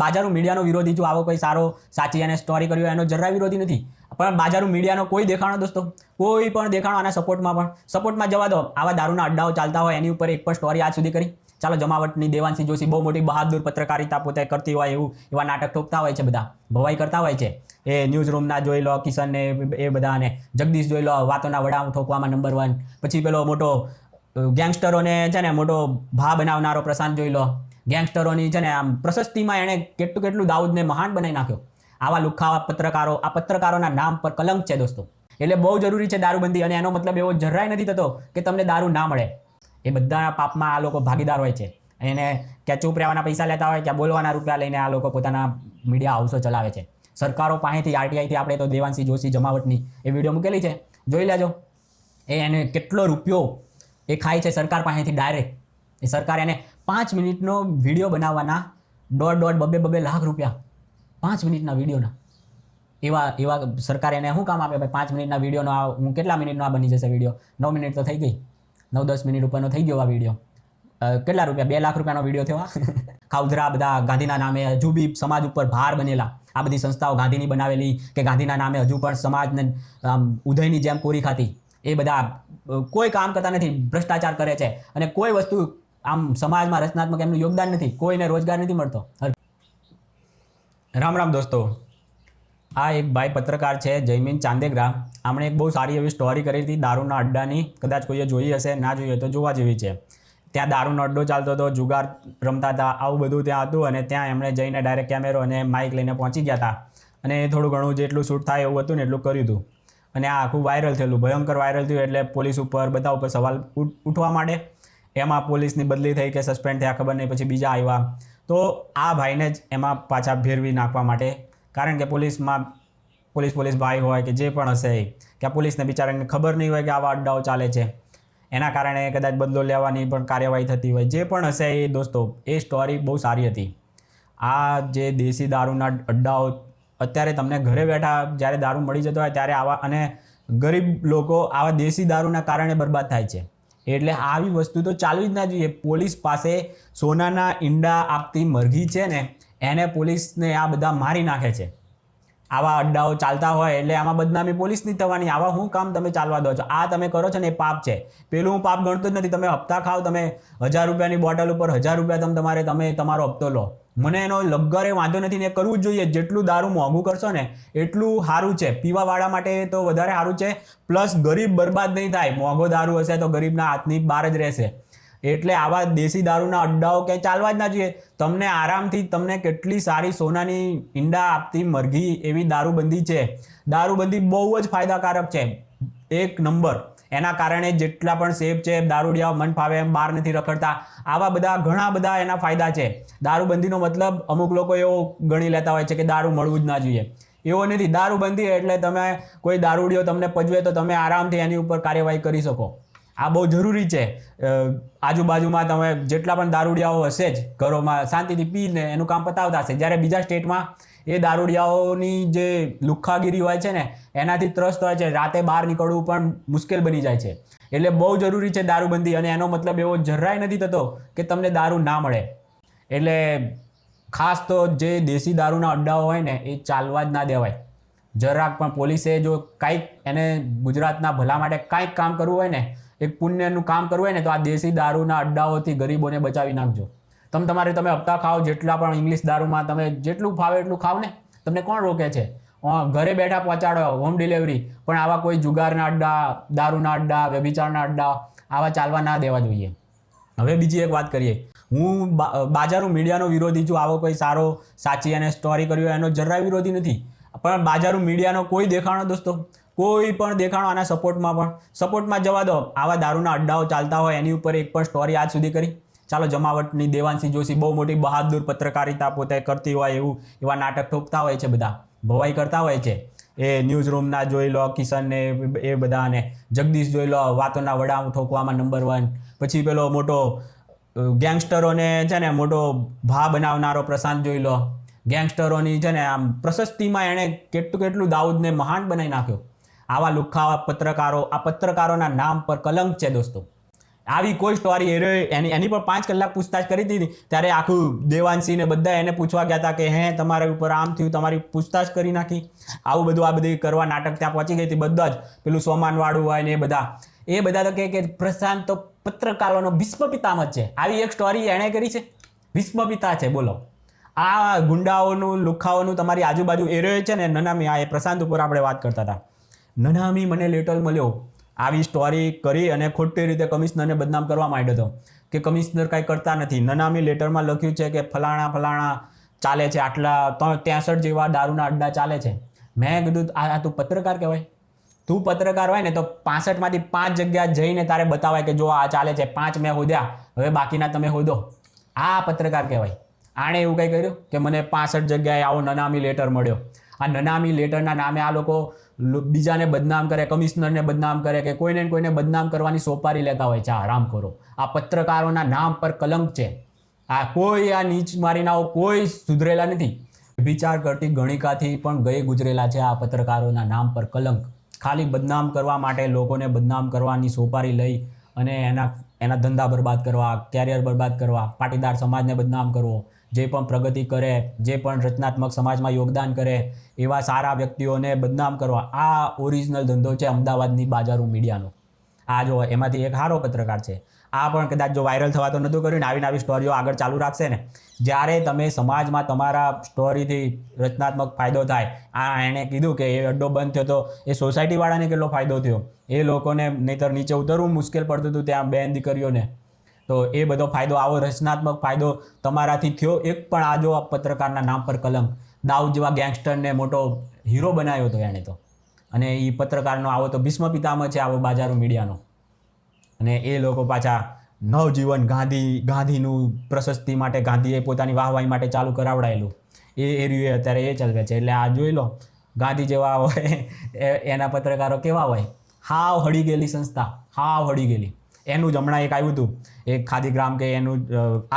બાજારું મીડિયાનો વિરોધી છું. આવો કોઈ સારો સાચી અને સ્ટોરી કર્યો એનો જરા વિરોધી નથી, પણ બાજારું મીડિયાનો કોઈ દેખાણો દોસ્તો, કોઈ પણ દેખાણો આના સપોર્ટમાં જવા દો. આવા દારૂના અડ્ડાઓ ચાલતા હોય એની ઉપર એક પણ સ્ટોરી આજ સુધી કરી? ચાલો, જમાવટની દેવાંશી જોશી બહુ મોટી બહાદુર પત્રકારિતા પોતે કરતી હોય એવા નાટક ઠોકતા હોય છે, બધા ભવાઈ કરતા હોય છે. એ ન્યૂઝ રૂમના જોઈ લો, કિશન ને એ બધા, ને જગદીશ જોઈ લો, વાતોના વડા ઠોકવામાં નંબર 1. પછી પેલો મોટો ગેંગસ્ટરોને છે ને મોટો ભા બનાવનારો પ્રશાંત જોઈ લો, ગેંગસ્ટરોની છે ને આમ પ્રશસ્તિમાં એણે કેટલું દાઉદને મહાન બનાવી નાખ્યો. આવા લુખાવા પત્રકારો, આ પત્રકારોના નામ પર કલંક છે દોસ્તો. એટલે બહુ જરૂરી છે દારૂબંધી, અને એનો મતલબ એવો જરાય નથી થતો કે તમને દારૂ ના મળે. એ બધાના પાપમાં આ લોકો ભાગીદાર હોય છે. એને ક્યાં ચૂપ રહેવાના પૈસા લેતા હોય, ક્યાં બોલવાના રૂપિયા લઈને આ લોકો પોતાના મીડિયા હાઉસો ચલાવે છે. સરકારો પાસેથી આરટીઆઈથી આપણે તો દેવાંશી જોશી જમાવટની એ વિડીયો મૂકેલી છે, જોઈ લેજો. એને કેટલો રૂપિયો એ ખાય છે સરકાર પાસેથી ડાયરેક્ટ. એ સરકાર એને 5 મિનિટનો વિડીયો બનાવવાના 1.5 લાખ રૂપિયા 5 મિનિટના વિડીયોના. એવા સરકાર એને શું કામ આપે? ભાઈ 5 મિનિટના વિડીયોનો હું કેટલા મિનિટનો આ બની જશે વિડીયો? 9 મિનિટ તો થઈ ગઈ, 9-10 મિનિટ ઉપરનો થઈ ગયો આ વિડીયો. કેટલા રૂપિયા? 2 લાખ રૂપિયાનો વિડીયો થયો. ખાઉધરા બધા ગાંધીના નામે હજુ બી સમાજ ઉપર ભાર બનેલા. આ બધી સંસ્થાઓ ગાંધીની બનાવેલી કે ગાંધીના નામે હજુ પણ સમાજને ઉદયની જેમ કોરી ખાતી, એ બધા કોઈ કામ કરતા નથી, ભ્રષ્ટાચાર કરે છે. અને કોઈ વસ્તુ આમ સમાજમાં રચનાત્મક એમનું યોગદાન નથી, કોઈને રોજગાર નથી મળતો. રામ રામ દોસ્તો, આ એક ભાઈ પત્રકાર છે જયમીન ચાંદેગ્રા. આમણે એક બહુ સારી એવી સ્ટોરી કરી હતી દારૂના અડ્ડાની. કદાચ કોઈએ જોઈ હશે, ના જોઈ હોય તો જોવા જેવી છે. ત્યાં દારૂનો અડ્ડો ચાલતો હતો, જુગાર રમતા હતા, આવું બધું ત્યાં હતું. અને ત્યાં એમણે જઈને ડાયરેક્ટ કેમેરો અને માઇક લઈને પહોંચી ગયા હતા. અને થોડું ઘણું જેટલું શૂટ થાય એવું હતું ને એટલું કર્યું હતું. અને આ આખું વાયરલ થયેલું, ભયંકર વાયરલ થયું. એટલે પોલીસ ઉપર બધા ઉપર સવાલ ઉઠવા માંડે. એમાં પોલીસની બદલી થઈ કે સસ્પેન્ડ થયા ખબર નહીં, પછી બીજા આવ્યા. તો આ ભાઈને જ એમાં પાછા ભેરવી નાખવા માટે, કારણ કે પોલીસ ભાઈ હોય કે જે પણ હશે, કે આ પોલીસને બિચારાને ખબર નહીં હોય કે આવા અડ્ડાઓ ચાલે છે, એના કારણે કદાચ બદલો લેવાની પણ કાર્યવાહી થતી હોય. જે પણ હશે એ દોસ્તો, એ સ્ટોરી બહુ સારી હતી. આ જે દેશી દારૂના અડ્ડાઓ અત્યારે તમને ઘરે બેઠા જ્યારે દારૂ મળી જતો હોય ત્યારે આવા, અને ગરીબ લોકો આવા દેશી દારૂના કારણે બરબાદ થાય છે. એટલે આવી વસ્તુ તો ચાલવી જ ના જોઈએ. પોલીસ પાસે સોનાના ઈંડા આપતી મરઘી છે ને, એને પોલીસને આ બધા મારી નાખે છે. આવા અડ્ડાઓ ચાલતા હોય એટલે આમાં બદનામી પોલીસની થવાની. આવા શું કામ તમે ચાલવા દો છો? આ તમે કરો છો ને એ પાપ છે. પેલું હું પાપ ગણતો જ નથી. તમે હપ્તા ખાઓ, તમે 1000 રૂપિયાની બોટલ ઉપર 1000 રૂપિયા તમે તમારો હપ્તો લો, મને એનો લગરે વાંધો નથી ને કરવું જ જોઈએ. જેટલું દારૂ મોંઘું કરશો ને એટલું સારું છે. પીવાવાળા માટે તો વધારે સારું છે, પ્લસ ગરીબ બરબાદ નહીં થાય. મોંઘો દારૂ હશે તો ગરીબના હાથની બહાર જ રહેશે. એટલે આવા દેશી દારૂના અડ્ડાઓ ક્યાંય ચાલવા જ ના જોઈએ. તમને આરામથી તમને કેટલી સારી સોનાની ઈંડા આપતી મરઘી એવી દારૂબંધી છે. દારૂબંધી બહુ જ ફાયદાકારક છે, 1 નંબર. એના કારણે જેટલા પણ સેફ છે, દારૂડિયાઓ મન ફાવે એમ બહાર નથી રખડતા. આવા બધા ઘણા બધા એના ફાયદા છે. દારૂબંધીનો મતલબ અમુક લોકો એવો ગણી લેતા હોય છે કે દારૂ મળવું જ ના જોઈએ. એવો નથી. દારૂબંધી એટલે તમે કોઈ દારૂડિયો તમને પજવે તો તમે આરામથી એની ઉપર કાર્યવાહી કરી શકો. આ બહુ જરૂરી છે. આજુબાજુમાં તમે જેટલા પણ દારૂડિયાઓ હશે જ ઘરોમાં શાંતિથી પીને એનું કામ પતાવતા હશે. જ્યારે બીજા સ્ટેટમાં એ દારૂડિયાઓની જે લુખ્ખાગીરી હોય છે ને એનાથી ત્રસ્ત હોય છે. રાતે બહાર નીકળવું પણ મુશ્કેલ બની જાય છે. એટલે બહુ જરૂરી છે દારૂબંધી. અને એનો મતલબ એવો જરાય નથી થતો કે તમને દારૂ ના મળે. એટલે ખાસ તો જે દેશી દારૂના અડ્ડાઓ હોય ને એ ચાલવા જ ના દેવાય જરાક પણ. પોલીસે જો કાંઈક એને ગુજરાતના ભલા માટે કાંઈક કામ કરવું હોય ને, એક પુણ્યનું કામ કરવું હોય ને, તો આ દેશી દારૂના અડ્ડાઓથી ગરીબોને બચાવી નાખજો. તમે હપ્તા ખાઓ, જેટલા પણ ઇંગ્લિશ દારૂમાં તમે જેટલું ફાવે એટલું ખાવ ને, તમને કોણ રોકે છે? ઘરે બેઠા પહોંચાડો, હોમ ડિલિવરી. પણ આવા કોઈ જુગારના અડ્ડા, દારૂના અડ્ડા, વ્યભિચારના અડ્ડા આવા ચાલવા ના દેવા જોઈએ. હવે બીજી એક વાત કરીએ. હું બાજારું મીડિયાનો વિરોધી છું. આવો કોઈ સારો સાચી અને સ્ટોરી કર્યો એનો જરાય વિરોધી નથી, પણ બાજારું મીડિયાનો કોઈ દેખાણો દોસ્તો, કોઈ પણ દેખાણો આના સપોર્ટમાં જવા દો. આવા દારૂના અડ્ડાઓ ચાલતા હોય એની ઉપર એક પણ સ્ટોરી આજ સુધી કરી? ચાલો, જમાવટની દેવાંશી જોશી બહુ મોટી બહાદુર પત્રકારિતા પોતે કરતી હોય એવા નાટક ઠોકતા હોય છે, બધા ભવાઈ કરતા હોય છે. એ ન્યૂઝ રૂમના જોઈ લો, કિશન ને એ બધા, ને જગદીશ જોઈ લો, વાતોના વડા ઠોકવામાં નંબર 1. પછી પેલો મોટો ગેંગસ્ટરોને છે ને મોટો ભા બનાવનારો પ્રશાંત જોઈ લો, ગેંગસ્ટરોની છે ને આમ પ્રશસ્તિમાં એણે કેટલું દાઉદને મહાન બનાવી નાખ્યો. આવા લુખાવા પત્રકારો, આ પત્રકારોના નામ પર કલંક છે દોસ્તો. આવી કોઈ સ્ટોરી એની પર 5 કલાક પૂછતાછ કરી હતી ત્યારે આખું દેવાંશી ને બધા એને પૂછવા ગયા હતા કે હે તમારા ઉપર આમ થયું, તમારી પૂછતાછ કરી નાખી, આવું બધું આ બધી કરવા નાટક ત્યાં પહોંચી ગઈ હતી. બધા જ પેલું સોમાનવાળું હોય ને એ બધા તો કે પ્રશાંત તો પત્રકારોનો ભીષ્મ પિતામહ છે. આવી એક સ્ટોરી એણે કરી છે, ભીષ્મ પિતા છે. બોલો, આ ગુંડાઓનું લુખાઓનું તમારી આજુબાજુ એરિયો છે ને નનામી, આ એ પ્રશાંત ઉપર આપણે વાત કરતા હતા. નનામી મને લેટર મળ્યો, આવી સ્ટોરી કરી અને ખોટી રીતે કમિશનરને બદનામ કરવા માંડ્યો હતો કે કમિશનર કાંઈ કરતા નથી. નનામી લેટરમાં લખ્યું છે કે ફલાણા ચાલે છે, આટલા 63 જેવા દારૂના અડ્ડા ચાલે છે. મેં કીધું આ તું પત્રકાર કહેવાય? તું પત્રકાર હોય ને તો 65માંથી 5 જગ્યા જઈને તારે બતાવાય કે જો આ ચાલે છે, 5 મેં હોદ્યા, હવે બાકીના તમે હોદો. આ પત્રકાર કહેવાય. આણે એવું કંઈ કર્યું કે મને 65 જગ્યાએ આવો નનામી લેટર મળ્યો. આ નનામી લેટરના નામે આ લોકો બીજાને બદનામ કરે, કમિશનરને બદનામ કરે કે કોઈને બદનામ કરવાની સોપારી લેતા હોય છે. આરામ કરો. આ પત્રકારોના નામ પર કલંક છે. આ કોઈ આ નીચ મારીનાઓ કોઈ સુધરેલા નથી. વિચાર કરતી ગણિકાથી પણ ગઈ ગુજરેલા છે આ પત્રકારોના નામ પર કલંક. ખાલી બદનામ કરવા માટે, લોકોને બદનામ કરવાની સોપારી લઈ અને એના ધંધા બરબાદ કરવા, કેરિયર બરબાદ કરવા, પાટીદાર સમાજને બદનામ કરવો, જે પણ પ્રગતિ કરે, જે પણ રચનાત્મક સમાજમાં યોગદાન કરે એવા સારા વ્યક્તિઓને બદનામ કરવા. આ ઓરિજિનલ ધંધો છે અમદાવાદની બાજારો મીડિયાનો. આ જો એમાંથી એક સારો પત્રકાર છે. આ પણ કદાચ જો વાયરલ થવા તો નહોતું કર્યું ને આવી સ્ટોરીઓ આગળ ચાલુ રાખશે ને, જ્યારે તમે સમાજમાં તમારા સ્ટોરીથી રચનાત્મક ફાયદો થાય. આ એણે કીધું કે એ અડ્ડો બંધ થયો તો એ સોસાયટીવાળાને કેટલો ફાયદો થયો, એ લોકોને નહીંતર નીચે ઉતરવું મુશ્કેલ પડતું હતું ત્યાં બેન દીકરીઓને. તો એ બધો ફાયદો, આવો રચનાત્મક ફાયદો તમારાથી થયો. એક પણ આ જો પત્રકારના નામ પર કલંક. દાઉદ જેવા ગેંગસ્ટરને મોટો હીરો બનાવ્યો હતો એણે તો, અને એ પત્રકારનો આવો તો ભીષ્મ પિતામહ છે આવો બાજારો મીડિયાનો. અને એ લોકો પાછા નવજીવન ગાંધીનું પ્રશસ્તિ માટે, ગાંધીએ પોતાની વાહવાહી માટે ચાલુ કરાવડાયેલું એ એરિયો અત્યારે એ ચાલે છે. એટલે આ જોઈ લો, ગાંધી જેવા હોય એના પત્રકારો કેવા હોય. હાવ હળી ગયેલી સંસ્થા, હાવ હળી ગયેલી. એનું જ હમણાં એક આવ્યું હતું, એક ખાદીગ્રામ કે એનું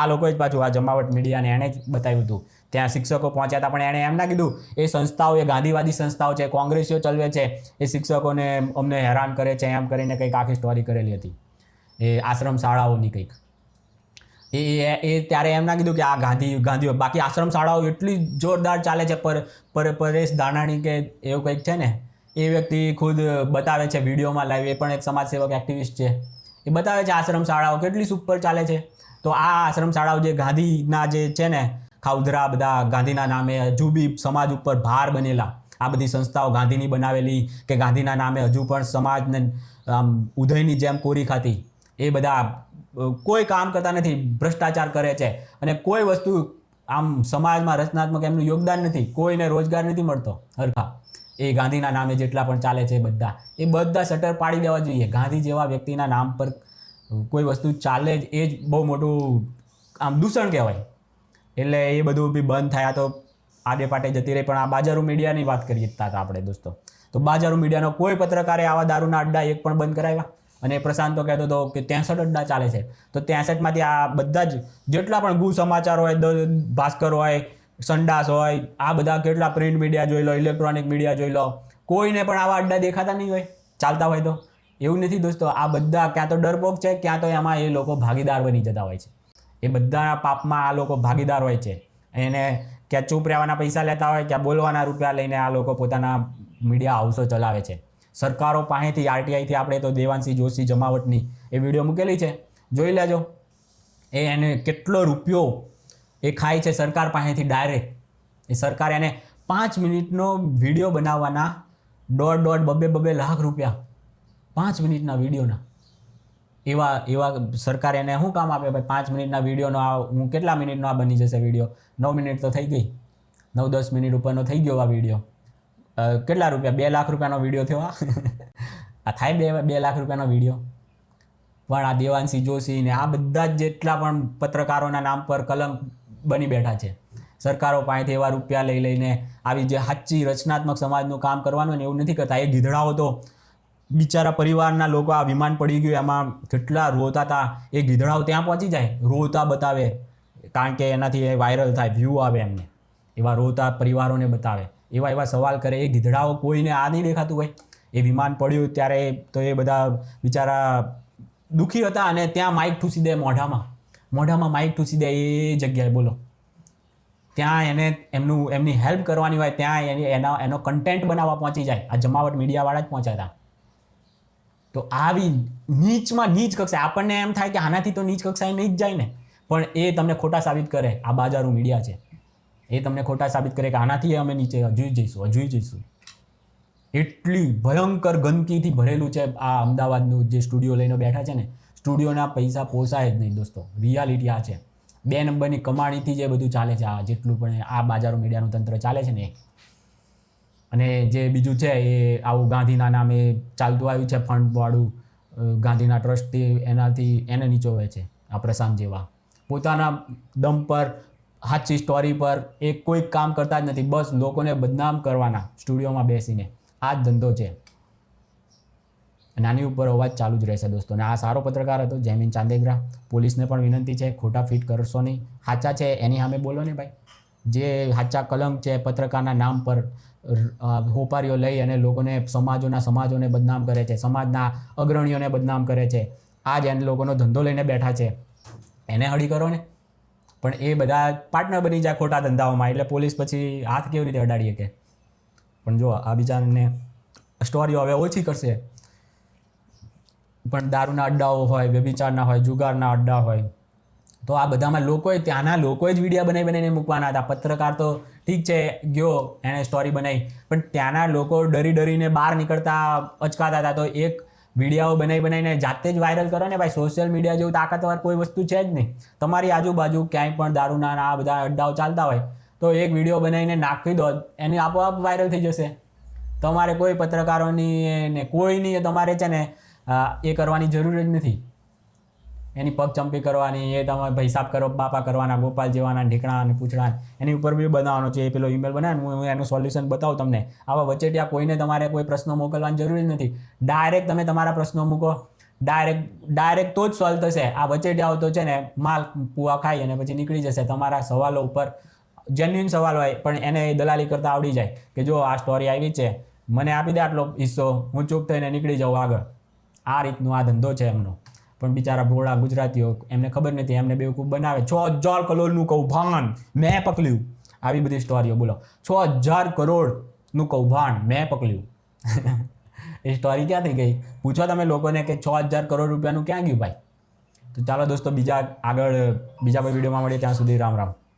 આ લોકોએ જ પાછું આ જમાવટ મીડિયાને એણે જ બતાવ્યું હતું. ત્યાં શિક્ષકો પહોંચ્યા હતા પણ એણે એમ ના કીધું એ સંસ્થાઓ, એ ગાંધીવાદી સંસ્થાઓ છે, કોંગ્રેસીઓ ચલાવે છે, એ શિક્ષકોને અમને હેરાન કરે છે, એમ કરીને કંઈક આખી સ્ટોરી કરેલી હતી એ આશ્રમ શાળાઓની કંઈક. એ ત્યારે એમ ના કીધું કે આ ગાંધીઓ. બાકી આશ્રમ શાળાઓ એટલી જોરદાર ચાલે છે. પરેશ ધાનાણી કે એવું કંઈક છે ને, એ વ્યક્તિ ખુદ બતાવે છે વિડીયોમાં લાઈવ. એ પણ એક સમાજસેવક એક્ટિવિસ્ટ છે. એ બતાવે છે આશ્રમ શાળાઓ કેટલી સુપર ચાલે છે. તો આ આશ્રમ શાળાઓ જે ગાંધીના જે છે ને ખાઉધરા, બધા ગાંધીના નામે હજુ બી સમાજ ઉપર ભાર બનેલા આ બધી સંસ્થાઓ ગાંધીની બનાવેલી કે ગાંધીના નામે હજુ પણ સમાજને આમ ઉધઈની જેમ કોરી ખાતી, એ બધા કોઈ કામ કરતા નથી, ભ્રષ્ટાચાર કરે છે. અને કોઈ વસ્તુ આમ સમાજમાં રચનાત્મક એમનું યોગદાન નથી, કોઈને રોજગાર નથી મળતો હરખા. એ ગાંધીના નામે જેટલા પણ ચાલે છે એ બધા શટર પાડી દેવા જોઈએ. ગાંધી જેવા વ્યક્તિના નામ પર કોઈ વસ્તુ ચાલે જ એ જ બહુ મોટું આમ દૂષણ કહેવાય. એટલે એ બધું બી બંધ થયા તો આડે પાટે જતી રહી. પણ આ બાજારો મીડિયાની વાત કરીએ હતા આપણે દોસ્તો, તો બાજારો મીડિયાનો કોઈ પત્રકારે આવા દારૂના અડ્ડા એક પણ બંધ કરાવ્યા? અને પ્રશાંત તો કહેતો હતો કે 63 અડ્ડા ચાલે છે. તો 63માંથી આ બધા જ જેટલા પણ ગુ સમાચાર હોય, ભાસ્કર હોય, સંડાસ હોય, આ બધા કેટલા પ્રિન્ટ મીડિયા જોઈ લો, ઇલેક્ટ્રોનિક મીડિયા જોઈ લો, કોઈને પણ આવા અડ્ડા દેખાતા નહીં હોય ચાલતા હોય. તો એવું નથી દોસ્તો, આ બધા ક્યાં તો ડરપોક છે, ક્યાં તો એમાં એ લોકો ભાગીદાર બની જતા હોય છે. એ બધાના પાપમાં આ લોકો ભાગીદાર હોય છે. એને ક્યાં ચૂપ રહેવાના પૈસા લેતા હોય, ક્યાં બોલવાના રૂપિયા લઈને આ લોકો પોતાના મીડિયા હાઉસો ચલાવે છે. સરકારો પાસેથી, આરટીઆઈથી આપણે તો દેવાંશી જોશી જમાવટની એ વિડીયો મૂકેલી છે, જોઈ લેજો. એને કેટલો રૂપિયો એ ખાય છે સરકાર પાસેથી ડાયરેક્ટ. એ સરકાર એને 5 મિનિટનો વિડીયો બનાવવાના 1.5-2 લાખ રૂપિયા 5 મિનિટના વિડીયોના. એવા સરકાર એને શું કામ આપે ભાઈ? 5 મિનિટના વિડીયોનો આ હું કેટલા મિનિટનો આ બની જશે વિડીયો? 9 મિનિટ તો થઈ ગઈ, 9-10 મિનિટ ઉપરનો થઈ ગયો આ વિડીયો. કેટલા રૂપિયા? 2 લાખ રૂપિયાનો વિડીયો થયો. આ થાય 2 લાખ રૂપિયાનો વિડીયો. પણ આ દેવાંશી જોશી ને આ બધા જ જેટલા પણ પત્રકારોના નામ પર કલંક બની બેઠા છે. સરકારો પાસેથી એવા રૂપિયા લઈને આવી જે સાચી રચનાત્મક સમાજનું કામ કરવાનું ને એવું નથી કરતા. એ ગીધડાઓ તો બિચારા પરિવારના લોકો, આ વિમાન પડી ગયું એમાં કેટલા રોતા હતા. એ ગીધડાઓ ત્યાં પહોંચી જાય, રોતા બતાવે, કારણ કે એનાથી એ વાયરલ થાય, વ્યૂ આવે એમને. એવા રોતા પરિવારોને બતાવે, એવા સવાલ કરે. એ ગીધડાઓ કોઈને આ નહીં દેખાતું હોય. એ વિમાન પડ્યું ત્યારે તો એ બધા બિચારા દુઃખી હતા અને ત્યાં માઇક ઠૂસી દે મોઢામાં માઇક ઠૂસી દે એ જગ્યાએ બોલો. ત્યાં એને એમની હેલ્પ કરવાની હોય ત્યાં એનો કન્ટેન્ટ બનાવવા પહોંચી જાય. આ જમાવટ મીડિયાવાળા જ પહોંચ્યા હતા. તો આવી નીચમાં નીચ કક્ષાએ આપણને એમ થાય કે આનાથી તો નીચ કક્ષાએ નહીં જ જાય ને, પણ એ તમને ખોટા સાબિત કરે. આ બાજારું મીડિયા છે, એ તમને ખોટા સાબિત કરે કે આનાથી અમે નીચે હજુ જઈશું. એટલી ભયંકર ગંદકીથી ભરેલું છે આ અમદાવાદનું જે સ્ટુડિયો લઈને બેઠા છે ને, સ્ટુડિયોના પૈસા પોસાય જ નહીં દોસ્તો. રિયાલિટી આ છે. 2 નંબરની કમાણીથી જે બધું ચાલે છે, આ જેટલું પણ આ બાજારો મીડિયાનું તંત્ર ચાલે છે ને. અને જે બીજું છે એ આવું ગાંધીના નામે ચાલતું આવ્યું છે ફંડવાળું, ગાંધીના ટ્રસ્ટથી એને નીચોવે છે આ પ્રશાંત જેવા. પોતાના દમ પર સાચી સ્ટોરી પર એ કોઈ કામ કરતા જ નથી, બસ લોકોને બદનામ કરવાના સ્ટુડિયોમાં બેસીને. આ જ ધંધો છે. નાની ઉપર અવાજ ચાલુ જ રહેશે દોસ્તો. અને આ સારો પત્રકાર હતો જયમીન ચાંદેગ્રા. પોલીસને પણ વિનંતી છે, ખોટા ફીટ કરશો નહીં. સાચા છે એની સામે બોલો ને ભાઈ. જે સાચા કલંક છે પત્રકારના નામ પર હોપારીઓ લઈ અને લોકોને સમાજોને બદનામ કરે છે, સમાજના અગ્રણીઓને બદનામ કરે છે. આ જ એને લોકોનો ધંધો લઈને બેઠા છે, એને હળી કરો ને. પણ એ બધા પાર્ટનર બની જાય ખોટા ધંધાઓમાં, એટલે પોલીસ પછી હાથ કેવી રીતે અડાડી શકે. પણ જો આ બીજાને સ્ટોરીઓ હવે ઓછી કરશે, પણ દારૂના અડ્ડાઓ હોય, વ્યભિચારના હોય, જુગારના અડ્ડા હોય, તો આ બધામાં ત્યાંના લોકોએ જ વિડીયો બનાવીને મૂકવાના હતા. પત્રકાર તો ઠીક છે ગયો એણે સ્ટોરી બનાવી, પણ ત્યાંના લોકો ડરીને બહાર નીકળતા અચકાતા હતા. તો એક વિડીયો બનાવીને જાતે જ વાયરલ કરો ને ભાઈ. સોશિયલ મીડિયા જેવું તાકાતવાર કોઈ વસ્તુ છે જ નહીં. તમારી આજુબાજુ ક્યાંય પણ દારૂના આ બધા અડ્ડાઓ ચાલતા હોય તો એક વિડીયો બનાવીને નાખી દો, એની આપોઆપ વાયરલ થઈ જશે. તમારે કોઈ પત્રકારોની ને કોઈની તમારે છે ને એ કરવાની જરૂર જ નથી. એની પગચંપી કરવાની, એ તમે હિસાબ કરો બાપા કરવાના, ગોપાલ જેવાના ઢીકણા અને પૂછડા એની ઉપર બી બનાવવાનો છે. એ પેલો ઈમેલ બનાવે, હું એનું સોલ્યુશન બતાવું તમને. આવા વચેટિયા કોઈને તમારે કોઈ પ્રશ્નો મોકલવાની જરૂર જ નથી. ડાયરેક્ટ તમે તમારા પ્રશ્નો મૂકો, ડાયરેક્ટ તો જ સોલ્વ થશે. આ વચેટિયાઓ તો છે ને માલ પુઆ ખાઈ અને પછી નીકળી જશે. તમારા સવાલો ઉપર જેન્યુઇન સવાલ હોય પણ એને દલાલી કરતા આવડી જાય કે જો આ સ્ટોરી આવી છે, મને આપી દે આટલો હિસ્સો, હું ચૂપ થઈને નીકળી જાઉં આગળ. આ રીતનો આ ધંધો છે એમનો. પણ બિચારા ભોળા ગુજરાતીઓ, એમને ખબર નથી, એમને બેવકૂફ બનાવે. 6000 કરોડનું કૌભાંડ મેં પકડ્યું. આવી બધી સ્ટોરીઓ બોલો. 6000 કરોડનું કૌભાંડ મેં પકડ્યું. એ સ્ટોરી ક્યાં થઈ ગઈ? પૂછો તમે લોકોને કે 6000 કરોડ રૂપિયાનું ક્યાં ગયું ભાઈ? તો ચાલો દોસ્તો, બીજા કોઈ વિડીયોમાં મળીએ. ત્યાં સુધી રામ રામ.